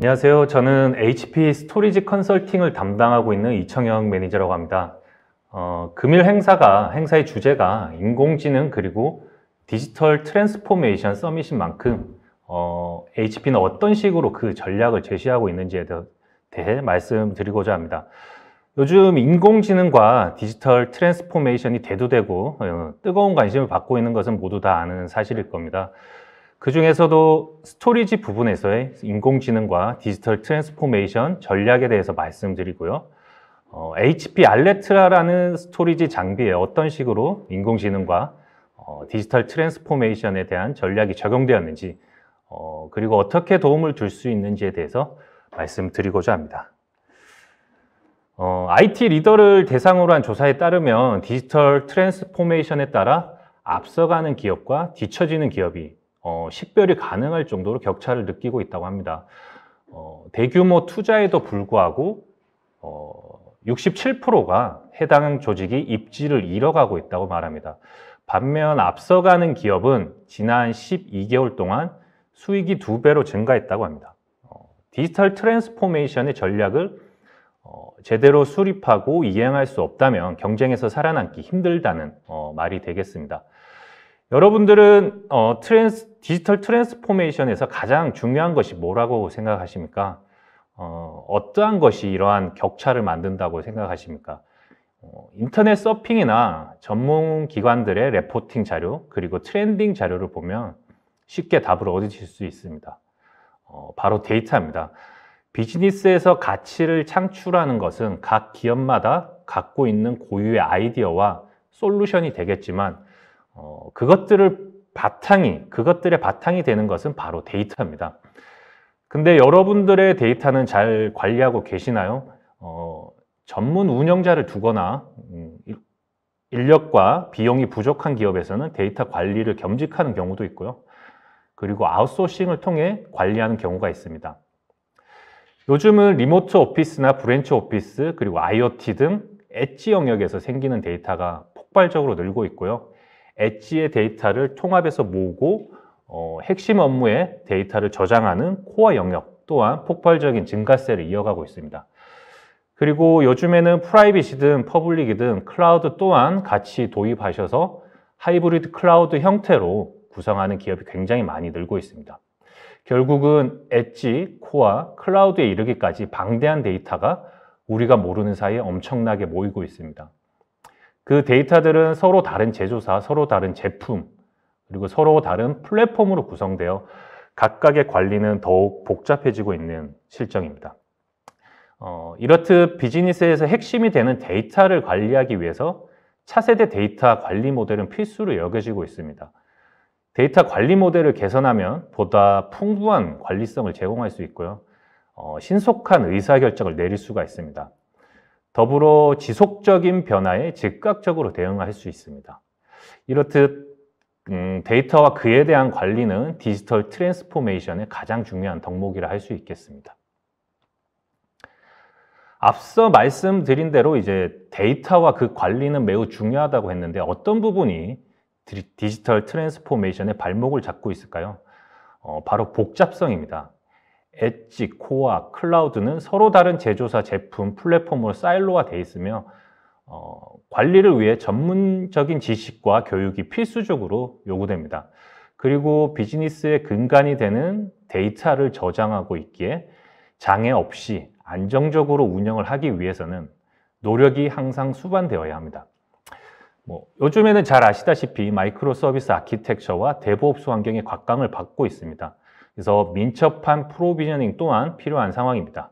안녕하세요. 저는 HP 스토리지 컨설팅을 담당하고 있는 이청영 매니저라고 합니다. 금일 행사의 주제가 인공지능 그리고 디지털 트랜스포메이션 서밋인 만큼 HP는 어떤 식으로 그 전략을 제시하고 있는지에 대해 말씀드리고자 합니다. 요즘 인공지능과 디지털 트랜스포메이션이 대두되고 뜨거운 관심을 받고 있는 것은 모두 다 아는 사실일 겁니다. 그 중에서도 스토리지 부분에서의 인공지능과 디지털 트랜스포메이션 전략에 대해서 말씀드리고요. HP 알레트라라는 스토리지 장비에 어떤 식으로 인공지능과 디지털 트랜스포메이션에 대한 전략이 적용되었는지, 그리고 어떻게 도움을 줄 수 있는지에 대해서 말씀드리고자 합니다. IT 리더를 대상으로 한 조사에 따르면 디지털 트랜스포메이션에 따라 앞서가는 기업과 뒤처지는 기업이 식별이 가능할 정도로 격차를 느끼고 있다고 합니다. 대규모 투자에도 불구하고 67%가 해당 조직이 입지를 잃어가고 있다고 말합니다. 반면 앞서가는 기업은 지난 12개월 동안 수익이 2배로 증가했다고 합니다. 디지털 트랜스포메이션의 전략을 제대로 수립하고 이행할 수 없다면 경쟁에서 살아남기 힘들다는 말이 되겠습니다. 여러분들은 디지털 트랜스포메이션에서 가장 중요한 것이 뭐라고 생각하십니까? 어떠한 것이 이러한 격차를 만든다고 생각하십니까? 인터넷 서핑이나 전문 기관들의 레포팅 자료, 그리고 트렌딩 자료를 보면 쉽게 답을 얻으실 수 있습니다. 바로 데이터입니다. 비즈니스에서 가치를 창출하는 것은 각 기업마다 갖고 있는 고유의 아이디어와 솔루션이 되겠지만 그것들의 바탕이 되는 것은 바로 데이터입니다. 근데 여러분들의 데이터는 잘 관리하고 계시나요? 전문 운영자를 두거나 인력과 비용이 부족한 기업에서는 데이터 관리를 겸직하는 경우도 있고요. 그리고 아웃소싱을 통해 관리하는 경우가 있습니다. 요즘은 리모트 오피스나 브랜치 오피스, 그리고 IoT 등 엣지 영역에서 생기는 데이터가 폭발적으로 늘고 있고요. 엣지의 데이터를 통합해서 모으고 핵심 업무에 데이터를 저장하는 코어 영역 또한 폭발적인 증가세를 이어가고 있습니다. 그리고 요즘에는 프라이빗이든 퍼블릭이든 클라우드 또한 같이 도입하셔서 하이브리드 클라우드 형태로 구성하는 기업이 굉장히 많이 늘고 있습니다. 결국은 엣지, 코어, 클라우드에 이르기까지 방대한 데이터가 우리가 모르는 사이에 엄청나게 모이고 있습니다. 그 데이터들은 서로 다른 제조사, 서로 다른 제품, 그리고 서로 다른 플랫폼으로 구성되어 각각의 관리는 더욱 복잡해지고 있는 실정입니다. 이렇듯 비즈니스에서 핵심이 되는 데이터를 관리하기 위해서 차세대 데이터 관리 모델은 필수로 여겨지고 있습니다. 데이터 관리 모델을 개선하면 보다 풍부한 관리성을 제공할 수 있고요. 신속한 의사결정을 내릴 수가 있습니다. 더불어 지속적인 변화에 즉각적으로 대응할 수 있습니다. 이렇듯 데이터와 그에 대한 관리는 디지털 트랜스포메이션의 가장 중요한 덕목이라 할 수 있겠습니다. 앞서 말씀드린 대로 이제 데이터와 그 관리는 매우 중요하다고 했는데 어떤 부분이 디지털 트랜스포메이션의 발목을 잡고 있을까요? 바로 복잡성입니다. 엣지, 코어, 클라우드는 서로 다른 제조사, 제품, 플랫폼으로 사일로가 되어 있으며 관리를 위해 전문적인 지식과 교육이 필수적으로 요구됩니다. 그리고 비즈니스의 근간이 되는 데이터를 저장하고 있기에 장애 없이 안정적으로 운영을 하기 위해서는 노력이 항상 수반되어야 합니다. 요즘에는 잘 아시다시피 마이크로 서비스 아키텍처와 데브옵스 환경의 곽강을 받고 있습니다. 그래서 민첩한 프로비저닝 또한 필요한 상황입니다.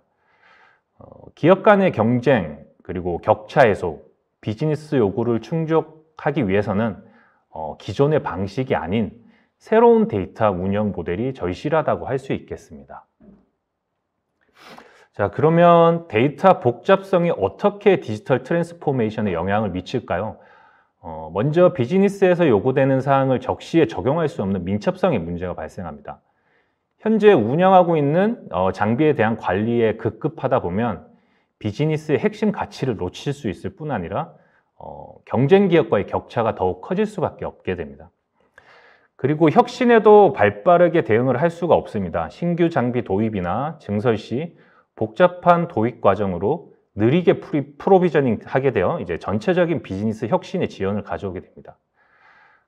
기업 간의 경쟁, 그리고 격차 해소, 비즈니스 요구를 충족하기 위해서는 기존의 방식이 아닌 새로운 데이터 운영 모델이 절실하다고 할 수 있겠습니다. 자, 그러면 데이터 복잡성이 어떻게 디지털 트랜스포메이션에 영향을 미칠까요? 먼저 비즈니스에서 요구되는 사항을 적시에 적용할 수 없는 민첩성의 문제가 발생합니다. 현재 운영하고 있는 장비에 대한 관리에 급급하다 보면 비즈니스의 핵심 가치를 놓칠 수 있을 뿐 아니라 경쟁 기업과의 격차가 더욱 커질 수밖에 없게 됩니다. 그리고 혁신에도 발빠르게 대응을 할 수가 없습니다. 신규 장비 도입이나 증설 시 복잡한 도입 과정으로 느리게 프로비저닝 하게 되어 이제 전체적인 비즈니스 혁신의 지연을 가져오게 됩니다.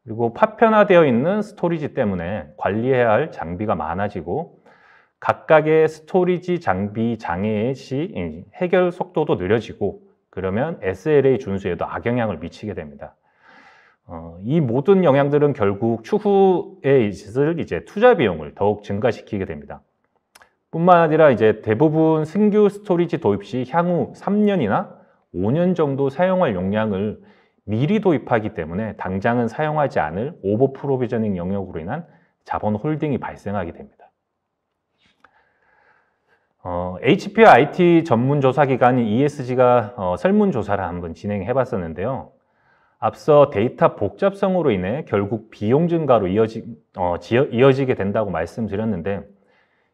그리고 파편화되어 있는 스토리지 때문에 관리해야 할 장비가 많아지고 각각의 스토리지 장비 장애 시 해결 속도도 느려지고 그러면 SLA 준수에도 악영향을 미치게 됩니다. 이 모든 영향들은 결국 추후에 있을 이제 투자 비용을 더욱 증가시키게 됩니다. 뿐만 아니라 이제 대부분 신규 스토리지 도입 시 향후 3년이나 5년 정도 사용할 용량을 미리 도입하기 때문에 당장은 사용하지 않을 오버 프로비저닝 영역으로 인한 자본 홀딩이 발생하게 됩니다. HP와 IT 전문 조사 기관인 ESG가 설문조사를 한번 진행해 봤었는데요. 앞서 데이터 복잡성으로 인해 결국 비용 증가로 이어지게 된다고 말씀드렸는데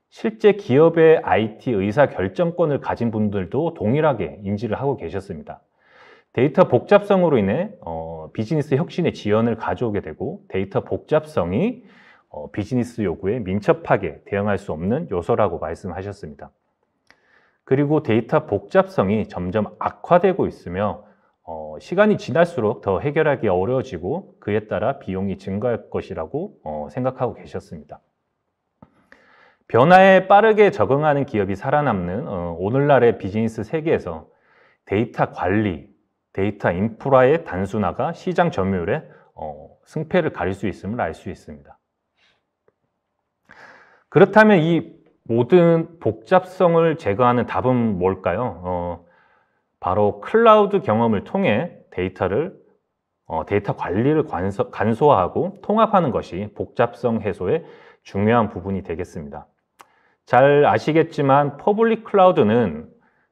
실제 기업의 IT 의사 결정권을 가진 분들도 동일하게 인지를 하고 계셨습니다. 데이터 복잡성으로 인해 비즈니스 혁신의 지연을 가져오게 되고 데이터 복잡성이 비즈니스 요구에 민첩하게 대응할 수 없는 요소라고 말씀하셨습니다. 그리고 데이터 복잡성이 점점 악화되고 있으며 시간이 지날수록 더 해결하기 어려워지고 그에 따라 비용이 증가할 것이라고 생각하고 계셨습니다. 변화에 빠르게 적응하는 기업이 살아남는 오늘날의 비즈니스 세계에서 데이터 관리, 데이터 인프라의 단순화가 시장 점유율에 승패를 가릴 수 있음을 알 수 있습니다. 그렇다면 이 모든 복잡성을 제거하는 답은 뭘까요? 바로 클라우드 경험을 통해 데이터 관리를 간소화하고 통합하는 것이 복잡성 해소의 중요한 부분이 되겠습니다. 잘 아시겠지만 퍼블릭 클라우드는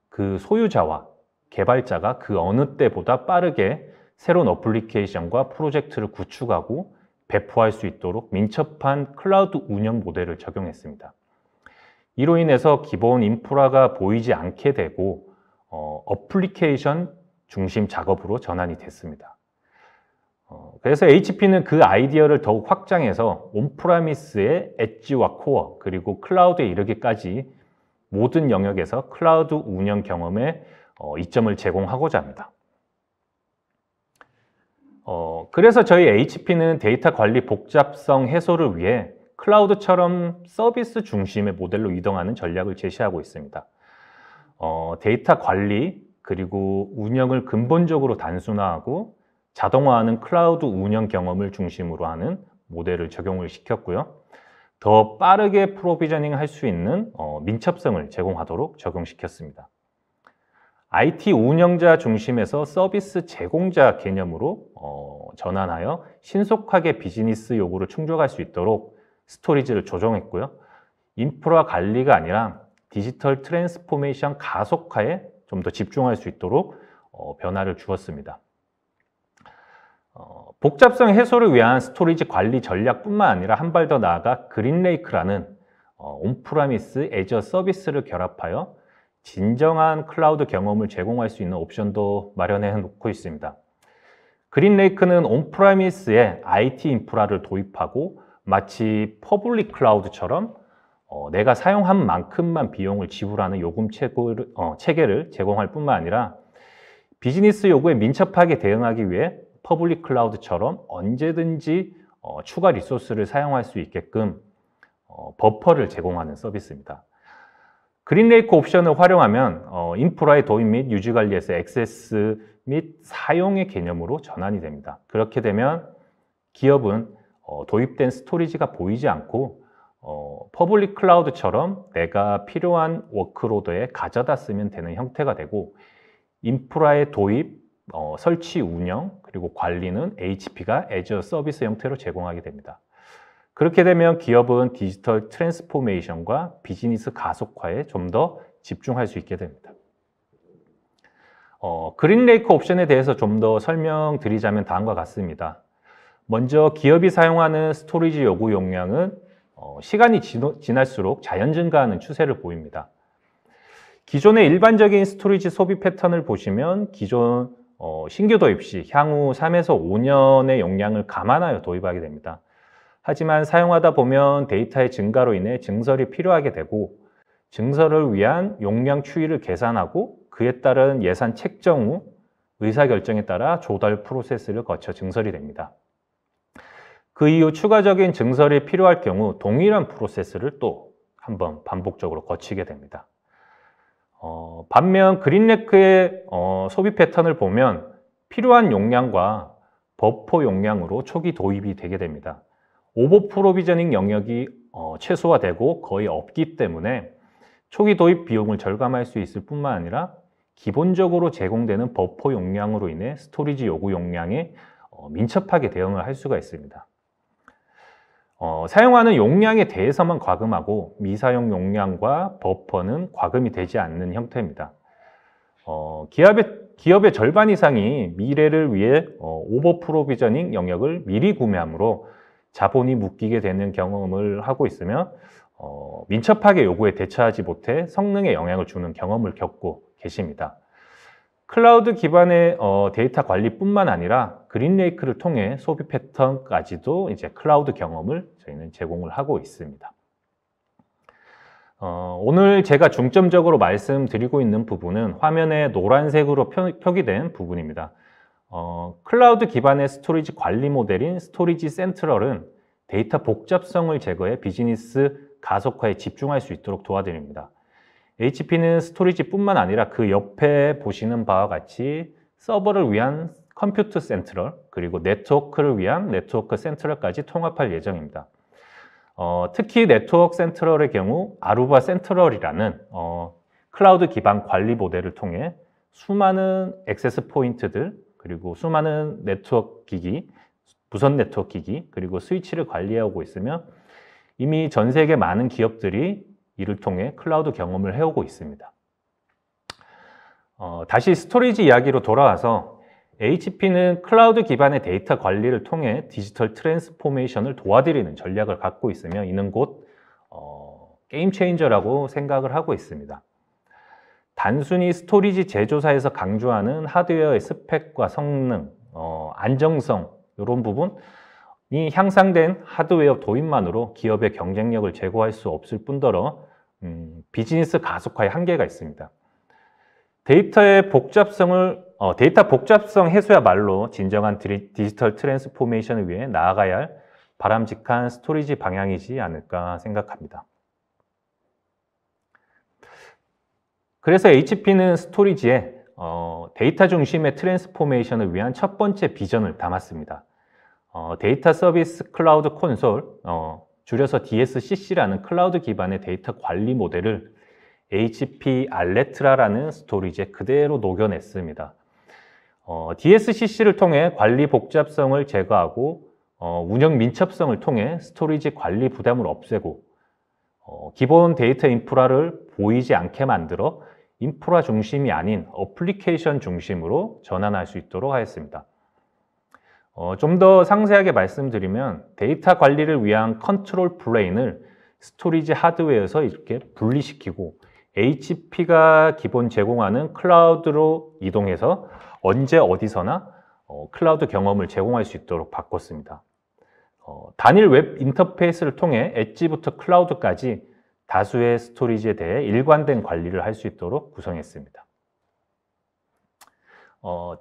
그 소유자와 개발자가 그 어느 때보다 빠르게 새로운 어플리케이션과 프로젝트를 구축하고 배포할 수 있도록 민첩한 클라우드 운영 모델을 적용했습니다. 이로 인해서 기본 인프라가 보이지 않게 되고 어플리케이션 중심 작업으로 전환이 됐습니다. 그래서 HP는 그 아이디어를 더욱 확장해서 온프라미스의 엣지와 코어 그리고 클라우드에 이르기까지 모든 영역에서 클라우드 운영 경험에 이점을 제공하고자 합니다. 그래서 저희 HP는 데이터 관리 복잡성 해소를 위해 클라우드처럼 서비스 중심의 모델로 이동하는 전략을 제시하고 있습니다. 데이터 관리 그리고 운영을 근본적으로 단순화하고 자동화하는 클라우드 운영 경험을 중심으로 하는 모델을 적용을 시켰고요. 더 빠르게 프로비저닝 할 수 있는 민첩성을 제공하도록 적용시켰습니다. IT 운영자 중심에서 서비스 제공자 개념으로 전환하여 신속하게 비즈니스 요구를 충족할 수 있도록 스토리지를 조정했고요. 인프라 관리가 아니라 디지털 트랜스포메이션 가속화에 좀 더 집중할 수 있도록 변화를 주었습니다. 복잡성 해소를 위한 스토리지 관리 전략뿐만 아니라 한 발 더 나아가 그린레이크라는 온프라미스 애저 서비스를 결합하여 진정한 클라우드 경험을 제공할 수 있는 옵션도 마련해 놓고 있습니다. 그린레이크는 온프라미스에 IT 인프라를 도입하고 마치 퍼블릭 클라우드처럼 내가 사용한 만큼만 비용을 지불하는 요금 체계를 제공할 뿐만 아니라 비즈니스 요구에 민첩하게 대응하기 위해 퍼블릭 클라우드처럼 언제든지 추가 리소스를 사용할 수 있게끔 버퍼를 제공하는 서비스입니다. 그린레이크 옵션을 활용하면 인프라의 도입 및 유지 관리에서 액세스 및 사용의 개념으로 전환이 됩니다. 그렇게 되면 기업은 도입된 스토리지가 보이지 않고 퍼블릭 클라우드처럼 내가 필요한 워크로드에 가져다 쓰면 되는 형태가 되고 인프라의 도입, 설치 운영, 그리고 관리는 HP가 애저 서비스 형태로 제공하게 됩니다. 그렇게 되면 기업은 디지털 트랜스포메이션과 비즈니스 가속화에 좀 더 집중할 수 있게 됩니다. 그린레이크 옵션에 대해서 좀 더 설명드리자면 다음과 같습니다. 먼저 기업이 사용하는 스토리지 요구 용량은 시간이 지날수록 자연 증가하는 추세를 보입니다. 기존의 일반적인 스토리지 소비 패턴을 보시면 기존 신규 도입 시 향후 3에서 5년의 용량을 감안하여 도입하게 됩니다. 하지만 사용하다 보면 데이터의 증가로 인해 증설이 필요하게 되고 증설을 위한 용량 추이를 계산하고 그에 따른 예산 책정 후 의사결정에 따라 조달 프로세스를 거쳐 증설이 됩니다. 그 이후 추가적인 증설이 필요할 경우 동일한 프로세스를 또 한번 반복적으로 거치게 됩니다. 반면 그린레크의 소비 패턴을 보면 필요한 용량과 버퍼 용량으로 초기 도입이 되게 됩니다. 오버 프로비저닝 영역이 최소화되고 거의 없기 때문에 초기 도입 비용을 절감할 수 있을 뿐만 아니라 기본적으로 제공되는 버퍼 용량으로 인해 스토리지 요구 용량에 민첩하게 대응을 할 수가 있습니다. 사용하는 용량에 대해서만 과금하고 미사용 용량과 버퍼는 과금이 되지 않는 형태입니다. 기업의 절반 이상이 미래를 위해 오버 프로비저닝 영역을 미리 구매하므로 자본이 묶이게 되는 경험을 하고 있으며 민첩하게 요구에 대처하지 못해 성능에 영향을 주는 경험을 겪고 계십니다. 클라우드 기반의 데이터 관리뿐만 아니라 그린레이크를 통해 소비 패턴까지도 이제 클라우드 경험을 저희는 제공을 하고 있습니다. 오늘 제가 중점적으로 말씀드리고 있는 부분은 화면에 노란색으로 표기된 부분입니다. 클라우드 기반의 스토리지 관리 모델인 스토리지 센트럴은 데이터 복잡성을 제거해 비즈니스 가속화에 집중할 수 있도록 도와드립니다. HP는 스토리지뿐만 아니라 그 옆에 보시는 바와 같이 서버를 위한 컴퓨터 센트럴 그리고 네트워크를 위한 네트워크 센트럴까지 통합할 예정입니다. 특히 네트워크 센트럴의 경우 아루바 센트럴이라는 클라우드 기반 관리 모델을 통해 수많은 액세스 포인트들 그리고 수많은 네트워크 기기, 무선 네트워크 기기 그리고 스위치를 관리하고 있으며 이미 전 세계 많은 기업들이 이를 통해 클라우드 경험을 해오고 있습니다. 다시 스토리지 이야기로 돌아와서 HP는 클라우드 기반의 데이터 관리를 통해 디지털 트랜스포메이션을 도와드리는 전략을 갖고 있으며 이는 곧 게임 체인저라고 생각을 하고 있습니다. 단순히 스토리지 제조사에서 강조하는 하드웨어의 스펙과 성능, 안정성 이런 부분이 향상된 하드웨어 도입만으로 기업의 경쟁력을 제고할 수 없을 뿐더러 비즈니스 가속화에 한계가 있습니다. 데이터 복잡성 해소야말로 진정한 디지털 트랜스포메이션을 위해 나아가야 할 바람직한 스토리지 방향이지 않을까 생각합니다. 그래서 HP는 스토리지에 데이터 중심의 트랜스포메이션을 위한 첫 번째 비전을 담았습니다. 데이터 서비스 클라우드 콘솔, 줄여서 DSCC라는 클라우드 기반의 데이터 관리 모델을 HP 알레트라라는 스토리지에 그대로 녹여냈습니다. DSCC를 통해 관리 복잡성을 제거하고 운영 민첩성을 통해 스토리지 관리 부담을 없애고 기본 데이터 인프라를 보이지 않게 만들어 인프라 중심이 아닌 어플리케이션 중심으로 전환할 수 있도록 하였습니다. 좀 더 상세하게 말씀드리면 데이터 관리를 위한 컨트롤 플레인을 스토리지 하드웨어에서 이렇게 분리시키고 HP가 기본 제공하는 클라우드로 이동해서 언제 어디서나 클라우드 경험을 제공할 수 있도록 바꿨습니다. 단일 웹 인터페이스를 통해 엣지부터 클라우드까지 다수의 스토리지에 대해 일관된 관리를 할 수 있도록 구성했습니다.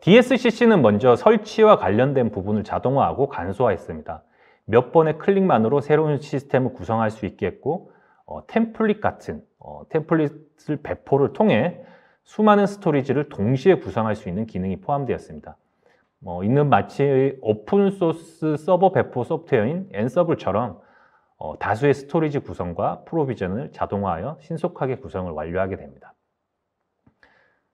DSCC는 먼저 설치와 관련된 부분을 자동화하고 간소화했습니다. 몇 번의 클릭만으로 새로운 시스템을 구성할 수 있게 했고 템플릿 같은 템플릿을 배포를 통해 수많은 스토리지를 동시에 구성할 수 있는 기능이 포함되었습니다. 이는 마치 오픈소스 서버 배포 소프트웨어인 엔서블처럼 다수의 스토리지 구성과 프로비전을 자동화하여 신속하게 구성을 완료하게 됩니다.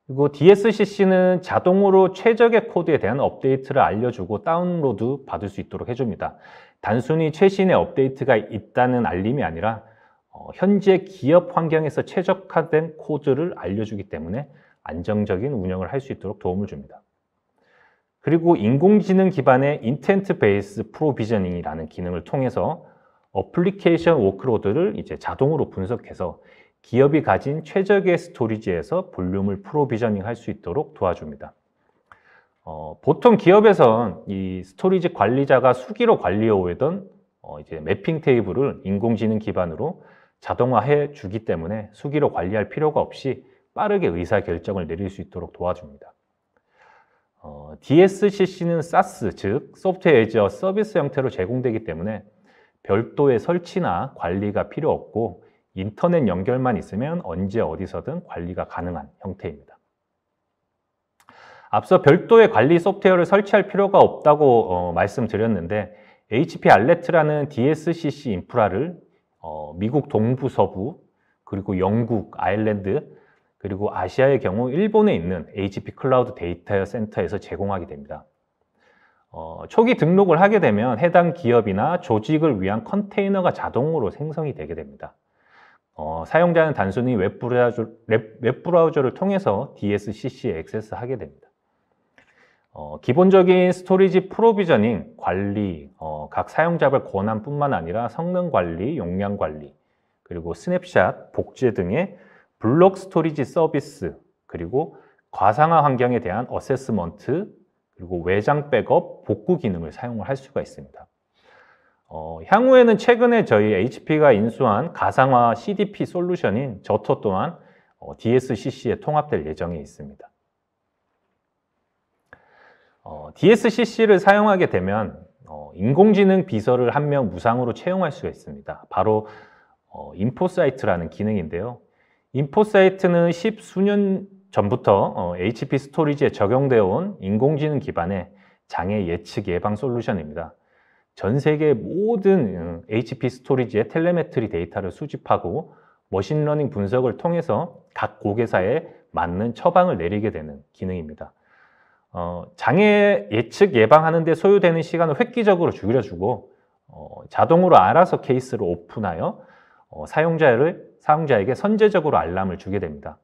그리고 DSCC는 자동으로 최적의 코드에 대한 업데이트를 알려주고 다운로드 받을 수 있도록 해줍니다. 단순히 최신의 업데이트가 있다는 알림이 아니라 현재 기업 환경에서 최적화된 코드를 알려주기 때문에 안정적인 운영을 할 수 있도록 도움을 줍니다. 그리고 인공지능 기반의 인텐트 베이스 프로비저닝이라는 기능을 통해서 어플리케이션 워크로드를 이제 자동으로 분석해서 기업이 가진 최적의 스토리지에서 볼륨을 프로비저닝 할 수 있도록 도와줍니다. 보통 기업에선 이 스토리지 관리자가 수기로 관리해 오던 이제 매핑 테이블을 인공지능 기반으로 자동화해 주기 때문에 수기로 관리할 필요가 없이 빠르게 의사 결정을 내릴 수 있도록 도와줍니다. DSCC는 SaaS, 즉 소프트웨어 애저 서비스 형태로 제공되기 때문에 별도의 설치나 관리가 필요 없고 인터넷 연결만 있으면 언제 어디서든 관리가 가능한 형태입니다. 앞서 별도의 관리 소프트웨어를 설치할 필요가 없다고 말씀드렸는데 HP 알레트라는 DSCC 인프라를 미국 동부 서부 그리고 영국, 아일랜드 그리고 아시아의 경우 일본에 있는 HP 클라우드 데이터 센터에서 제공하게 됩니다. 초기 등록을 하게 되면 해당 기업이나 조직을 위한 컨테이너가 자동으로 생성이 되게 됩니다. 사용자는 단순히 웹브라우저를 통해서 DSCC에 액세스하게 됩니다. 기본적인 스토리지 프로비저닝, 관리, 각 사용자별 권한뿐만 아니라 성능 관리, 용량 관리, 그리고 스냅샷, 복제 등의 블록 스토리지 서비스, 그리고 과상화 환경에 대한 어세스먼트, 그리고 외장 백업, 복구 기능을 사용을 할 수가 있습니다. 향후에는 최근에 저희 HP가 인수한 가상화 CDP 솔루션인 저터 또한 DSCC에 통합될 예정에 있습니다. DSCC를 사용하게 되면 인공지능 비서를 한 명 무상으로 채용할 수가 있습니다. 바로 인포사이트라는 기능인데요. 인포사이트는 10수년 전부터 HP 스토리지에 적용되어 온 인공지능 기반의 장애 예측 예방 솔루션입니다. 전 세계 모든 HP 스토리지의 텔레메트리 데이터를 수집하고 머신러닝 분석을 통해서 각 고객사에 맞는 처방을 내리게 되는 기능입니다. 장애 예측 예방하는 데 소요되는 시간을 획기적으로 줄여주고 자동으로 알아서 케이스를 오픈하여 사용자에게 선제적으로 알람을 주게 됩니다.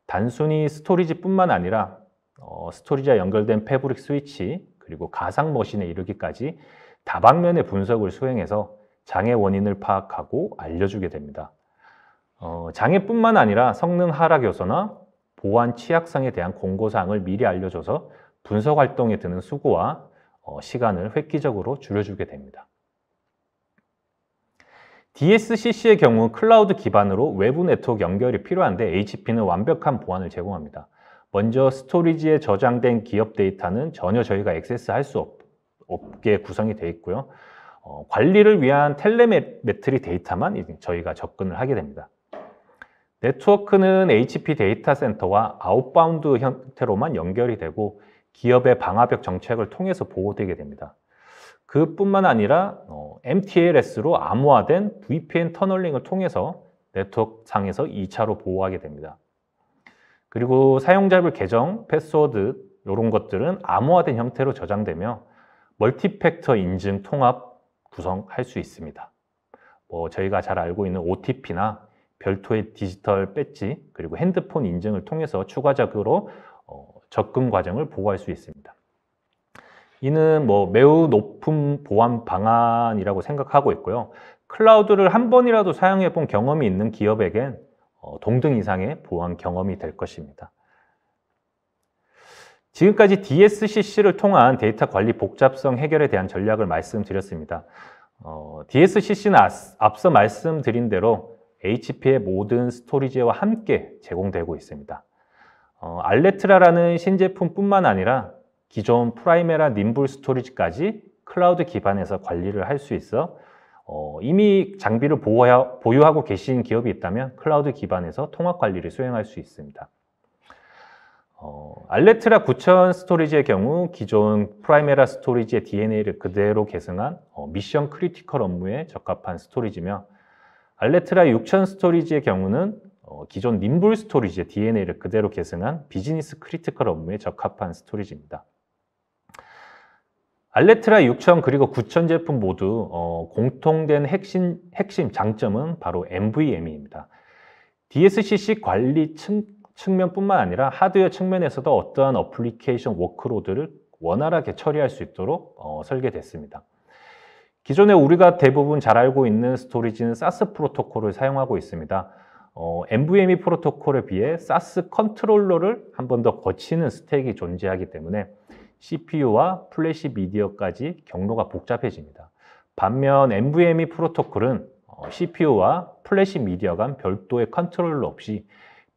단순히 스토리지뿐만 아니라 스토리지와 연결된 패브릭 스위치 그리고 가상 머신에 이르기까지 다방면의 분석을 수행해서 장애 원인을 파악하고 알려주게 됩니다. 장애뿐만 아니라 성능 하락 요소나 보안 취약성에 대한 공고사항을 미리 알려줘서 분석 활동에 드는 수고와 시간을 획기적으로 줄여주게 됩니다. DSCC의 경우 클라우드 기반으로 외부 네트워크 연결이 필요한데 HP는 완벽한 보안을 제공합니다. 먼저 스토리지에 저장된 기업 데이터는 전혀 저희가 액세스할 수 없게 구성이 되어 있고요. 관리를 위한 텔레메트리 데이터만 저희가 접근을 하게 됩니다. 네트워크는 HP 데이터 센터와 아웃바운드 형태로만 연결이 되고 기업의 방화벽 정책을 통해서 보호되게 됩니다. 그뿐만 아니라 MTLS로 암호화된 VPN 터널링을 통해서 네트워크 상에서 2차로 보호하게 됩니다. 그리고 사용자별 계정, 패스워드 이런 것들은 암호화된 형태로 저장되며 멀티팩터 인증 통합 구성할 수 있습니다. 저희가 잘 알고 있는 OTP나 별도의 디지털 배지 그리고 핸드폰 인증을 통해서 추가적으로 접근 과정을 보호할 수 있습니다. 이는 매우 높은 보안 방안이라고 생각하고 있고요. 클라우드를 한 번이라도 사용해 본 경험이 있는 기업에겐 동등 이상의 보안 경험이 될 것입니다. 지금까지 DSCC를 통한 데이터 관리 복잡성 해결에 대한 전략을 말씀드렸습니다. DSCC는 앞서 말씀드린 대로 HP의 모든 스토리지와 함께 제공되고 있습니다. 알레트라라는 신제품뿐만 아니라 기존 프라이메라 님블 스토리지까지 클라우드 기반에서 관리를 할 수 있어 이미 장비를 보유하고 계신 기업이 있다면 클라우드 기반에서 통합 관리를 수행할 수 있습니다. 알레트라 9000 스토리지의 경우 기존 프라이메라 스토리지의 DNA를 그대로 계승한 미션 크리티컬 업무에 적합한 스토리지며 알레트라 6000 스토리지의 경우는 기존 님블 스토리지의 DNA를 그대로 계승한 비즈니스 크리티컬 업무에 적합한 스토리지입니다. 알레트라 6000 그리고 9000 제품 모두 공통된 핵심 장점은 바로 NVMe입니다. DSCC 관리 측면뿐만 아니라 하드웨어 측면에서도 어떠한 어플리케이션 워크로드를 원활하게 처리할 수 있도록 설계됐습니다. 기존에 우리가 대부분 잘 알고 있는 스토리지는 SAS 프로토콜을 사용하고 있습니다. NVMe 프로토콜에 비해 SAS 컨트롤러를 한 번 더 거치는 스택이 존재하기 때문에 CPU와 플래시 미디어까지 경로가 복잡해집니다. 반면 NVMe 프로토콜은 CPU와 플래시 미디어 간 별도의 컨트롤러 없이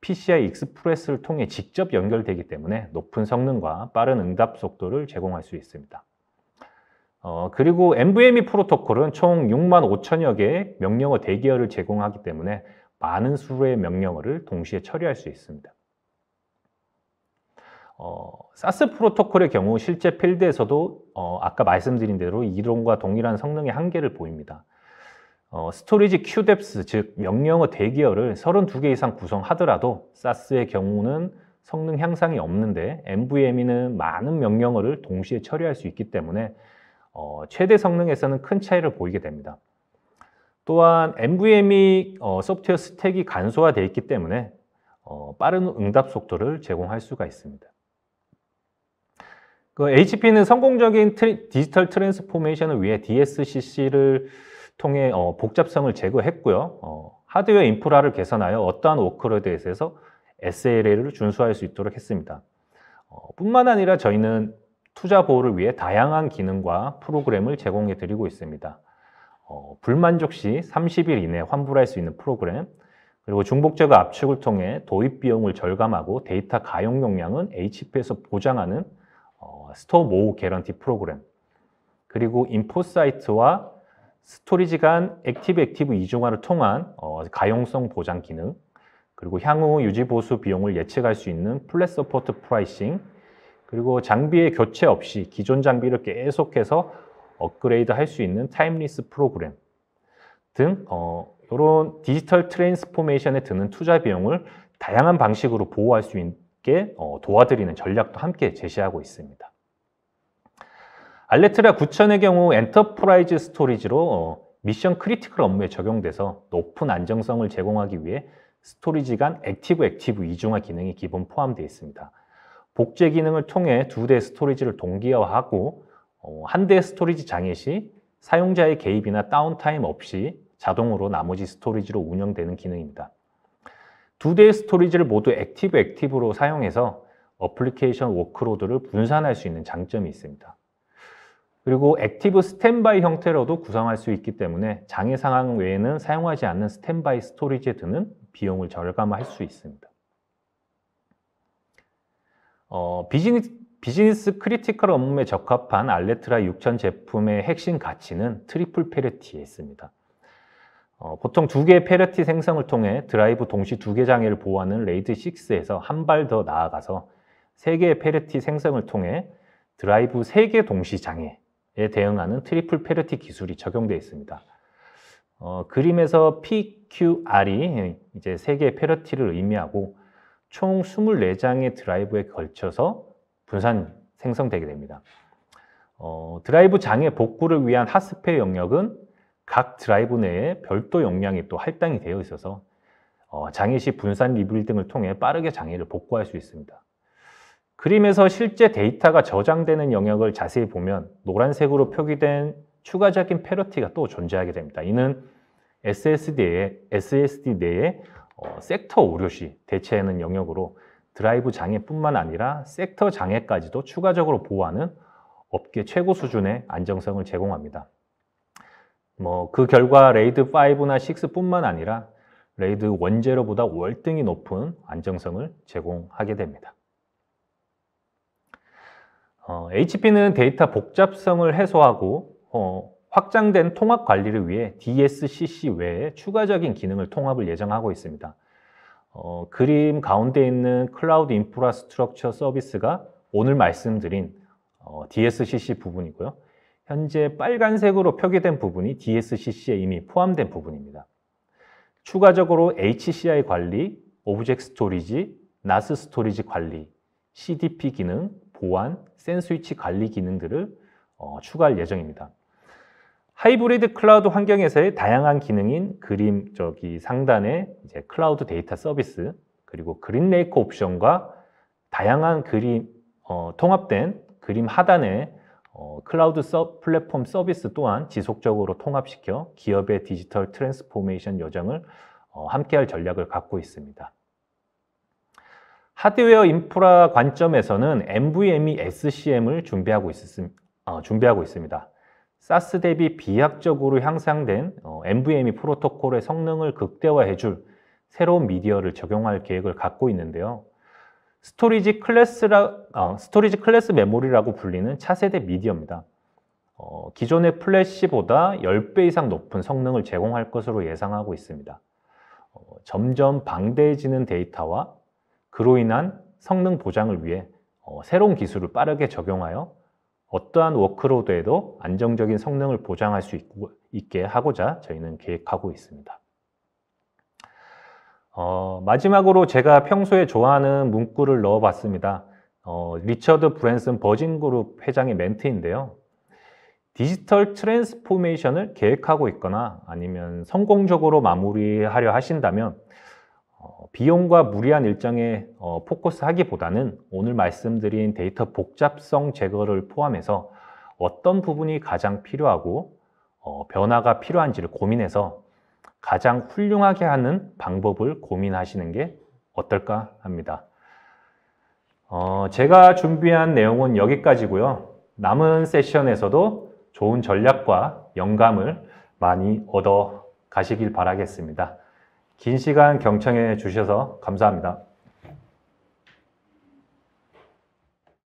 PCI 익스프레스를 통해 직접 연결되기 때문에 높은 성능과 빠른 응답 속도를 제공할 수 있습니다. 그리고 NVMe 프로토콜은 총 65,000여 개의 명령어 대기어를 제공하기 때문에 많은 수의 명령어를 동시에 처리할 수 있습니다. 사스 프로토콜의 경우 실제 필드에서도 아까 말씀드린 대로 이론과 동일한 성능의 한계를 보입니다. 스토리지 QDEPS, 즉 명령어 대기어를 32개 이상 구성하더라도 사스의 경우는 성능 향상이 없는데 NVMe는 많은 명령어를 동시에 처리할 수 있기 때문에 최대 성능에서는 큰 차이를 보이게 됩니다. 또한 NVMe 소프트웨어 스택이 간소화되어 있기 때문에 빠른 응답 속도를 제공할 수가 있습니다. HP는 성공적인 디지털 트랜스포메이션을 위해 DSCC를 통해 복잡성을 제거했고요. 하드웨어 인프라를 개선하여 어떠한 워크로드에서 SLA를 준수할 수 있도록 했습니다. 뿐만 아니라 저희는 투자 보호를 위해 다양한 기능과 프로그램을 제공해 드리고 있습니다. 불만족 시 30일 이내에 환불할 수 있는 프로그램, 그리고 중복제거 압축을 통해 도입 비용을 절감하고 데이터 가용 용량은 HP에서 보장하는 스토어 모호 개런티 프로그램, 그리고 인포사이트와 스토리지 간 액티브 이중화를 통한 가용성 보장 기능, 그리고 향후 유지 보수 비용을 예측할 수 있는 플랫 서포트 프라이싱, 그리고 장비의 교체 없이 기존 장비를 계속해서 업그레이드 할 수 있는 타임리스 프로그램 등 이런 디지털 트랜스포메이션에 드는 투자 비용을 다양한 방식으로 보호할 수 있게 도와드리는 전략도 함께 제시하고 있습니다. 알레트라 9000의 경우 엔터프라이즈 스토리지로 미션 크리티컬 업무에 적용돼서 높은 안정성을 제공하기 위해 스토리지 간 액티브 이중화 기능이 기본 포함되어 있습니다. 복제 기능을 통해 두 대의 스토리지를 동기화하고 한 대의 스토리지 장애 시 사용자의 개입이나 다운타임 없이 자동으로 나머지 스토리지로 운영되는 기능입니다. 두 대의 스토리지를 모두 액티브로 사용해서 어플리케이션 워크로드를 분산할 수 있는 장점이 있습니다. 그리고 액티브 스탠바이 형태로도 구성할 수 있기 때문에 장애 상황 외에는 사용하지 않는 스탠바이 스토리지에 드는 비용을 절감할 수 있습니다. 비즈니스 크리티컬 업무에 적합한 알레트라 6000 제품의 핵심 가치는 트리플 페리티에 있습니다. 보통 2개의 페리티 생성을 통해 드라이브 동시 2개 장애를 보호하는 레이드 6에서 한 발 더 나아가서 3개의 페리티 생성을 통해 드라이브 3개 동시 장애에 대응하는 트리플 페리티 기술이 적용되어 있습니다. 그림에서 PQR이 이제 3개의 페리티를 의미하고 총 24장의 드라이브에 걸쳐서 분산 생성되게 됩니다. 드라이브 장애 복구를 위한 핫스페어 영역은 각 드라이브 내에 별도 용량이 또 할당이 되어 있어서 장애 시 분산 리빌딩을 통해 빠르게 장애를 복구할 수 있습니다. 그림에서 실제 데이터가 저장되는 영역을 자세히 보면 노란색으로 표기된 추가적인 페널티가 또 존재하게 됩니다. 이는 SSD 내에 섹터 오류 시 대체하는 영역으로 드라이브 장애뿐만 아니라 섹터 장애까지도 추가적으로 보호하는 업계 최고 수준의 안정성을 제공합니다. 그 결과 레이드 5나 6뿐만 아니라 레이드 1.0보다 월등히 높은 안정성을 제공하게 됩니다. HP는 데이터 복잡성을 해소하고 확장된 통합 관리를 위해 DSCC 외에 추가적인 기능을 통합을 예정하고 있습니다. 그림 가운데 있는 클라우드 인프라스트럭처 서비스가 오늘 말씀드린 DSCC 부분이고요. 현재 빨간색으로 표기된 부분이 DSCC에 이미 포함된 부분입니다. 추가적으로 HCI 관리, 오브젝트 스토리지, NAS 스토리지 관리, CDP 기능, 보안, 샌스위치 관리 기능들을 추가할 예정입니다. 하이브리드 클라우드 환경에서의 다양한 기능인 그림 상단에 이제 클라우드 데이터 서비스, 그리고 그린레이크 옵션과 다양한 통합된 그림 하단에 클라우드 플랫폼 서비스 또한 지속적으로 통합시켜 기업의 디지털 트랜스포메이션 여정을 함께할 전략을 갖고 있습니다. 하드웨어 인프라 관점에서는 NVMe SCM을 준비하고 있습니다. 사스 대비 비약적으로 향상된 NVMe 프로토콜의 성능을 극대화해줄 새로운 미디어를 적용할 계획을 갖고 있는데요. 스토리지 클래스 메모리라고 불리는 차세대 미디어입니다. 기존의 플래시보다 10배 이상 높은 성능을 제공할 것으로 예상하고 있습니다. 점점 방대해지는 데이터와 그로 인한 성능 보장을 위해 새로운 기술을 빠르게 적용하여 어떠한 워크로드에도 안정적인 성능을 보장할 수 있게 하고자 저희는 계획하고 있습니다. 마지막으로 제가 평소에 좋아하는 문구를 넣어봤습니다. 리처드 브랜슨 버진그룹 회장의 멘트인데요. 디지털 트랜스포메이션을 계획하고 있거나 아니면 성공적으로 마무리하려 하신다면 비용과 무리한 일정에 포커스하기보다는 오늘 말씀드린 데이터 복잡성 제거를 포함해서 어떤 부분이 가장 필요하고 변화가 필요한지를 고민해서 가장 훌륭하게 하는 방법을 고민하시는 게 어떨까 합니다. 제가 준비한 내용은 여기까지고요. 남은 세션에서도 좋은 전략과 영감을 많이 얻어 가시길 바라겠습니다. 긴 시간 경청해 주셔서 감사합니다.